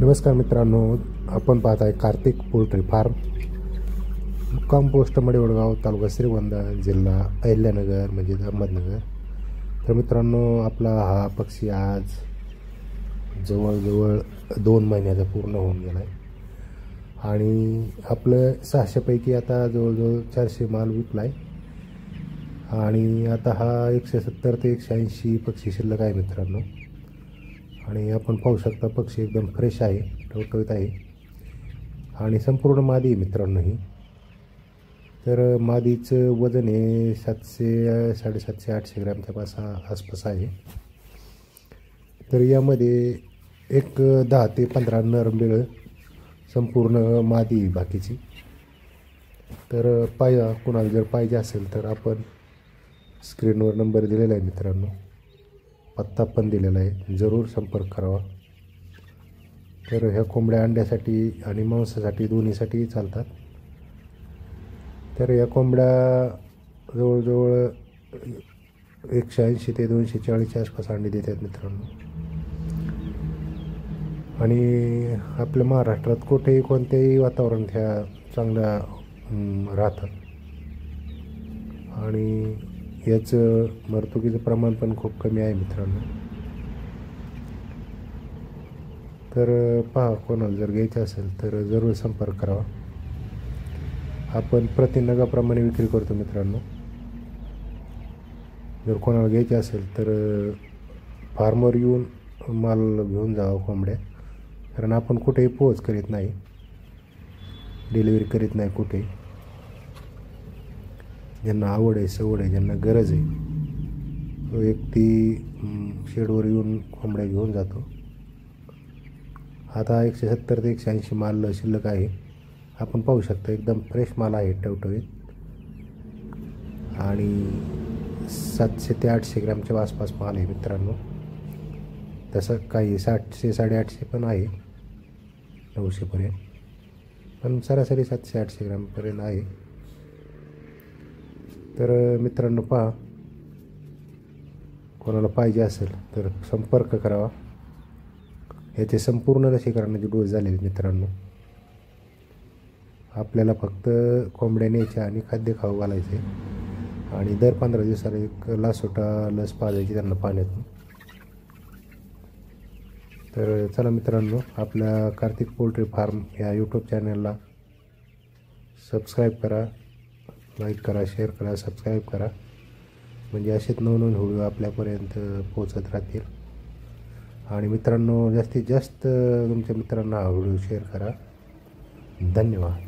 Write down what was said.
नमस्कार मित्रांनो, आपण पाहत आहे कार्तिक पोल्ट्री फार्म, मुक्काम पोस्ट मडेवडगाव, तालुका श्रीगोंदा, जिल्हा अहिल्यानगर म्हणजे अहमदनगर। तर मित्रांनो, आपला हा पक्षी आज जवळजवळ 2 महिन्याचा पूर्ण होऊन गेला आहे आणि आपलं 600 पैकी आता जवळजवळ 400 माल विकला आहे आणि आता हा 170 ते 180 पक्षी शिल्लक आहे मित्रांनो। आणि आपण पाहू शकता पक्षी एकदम फ्रेश आहे, टवटवीत आहे आणि संपूर्ण मादी मित्रांनो ही। तर मादीचं वजन आहे 700 750 800 ग्रॅमच्या आसपास आहे। तर यामध्ये एक 10 ते 15 नर मिळ संपूर्ण मादी बाकीची। तर कोणाला जर पाहिजे असेल तर आपण स्क्रीनवर नंबर दिलेला आहे मित्रांनो, पत्ता पण दिलेला आहे, जरूर संपर्क करावा। तर ह्या कोंबड्या अंड्यासाठी आणि मांसासाठी दोन्हीसाठी चालतात। तर या कोंबड्या जवळजवळ 180 ते 240 आसपास अंडी देतात मित्रांनो। आणि आपल्या महाराष्ट्रात कुठेही कोणत्याही वातावरण ह्या चांगल्या राहतात आणि याचं मर्तुकीचं प्रमाण पण खूप कमी आहे मित्रांनो। तर पहा, कोणाला जर घ्यायचं असेल तर जरूर संपर्क करावा। आपण प्रतिनगाप्रमाणे विक्री करतो मित्रांनो। जर कोणाला घ्यायचे असेल तर फार्मवर येऊन माल घेऊन जावा कोंबड्या, कारण आपण कुठेही पोच करीत नाही, डिलिव्हरी करीत नाही कुठेही। ज्यांना आवड आहे, सवड आहे, ज्यांना गरज आहे, तो व्यक्ती शेडवर येऊन कोंबड्या घेऊन जातो। आता 170 ते 180 माल शिल्लक आहे, आपण पाहू शकता एकदम फ्रेश माल आहे, टवटवीत आणि 700 ते 800 ग्रॅमच्या आसपास माल आहे मित्रांनो। तसं काही 700 850 पण आहे, 900 पर्यंत, पण सरासरी 700 800 ग्रॅमपर्यंत आहे। तर मित्रांनो पहा, कोणाला पाहिजे असेल तर संपर्क करावा। याचे संपूर्ण लसीकरणाचे डोस झालेले मित्रांनो। आपल्याला फक्त कोंबड्या न्यायच्या आणि खाद्य खाऊ घालायचे आणि दर 15 दिवसाला एक लासोटा लस पाजायची त्यांना पाण्यातून। तर चला मित्रांनो, आपल्या कार्तिक पोल्ट्री फार्म या यूट्यूब चॅनलला सबस्क्राईब करा, लाईक करा, शेअर करा, सबस्क्राईब करा, म्हणजे असेच नवनवीन व्हिडिओ आपल्यापर्यंत पोहोचत राहतील। आणि मित्रांनो, जास्तीत जास्त तुमच्या मित्रांना हा व्हिडिओ शेअर करा। धन्यवाद।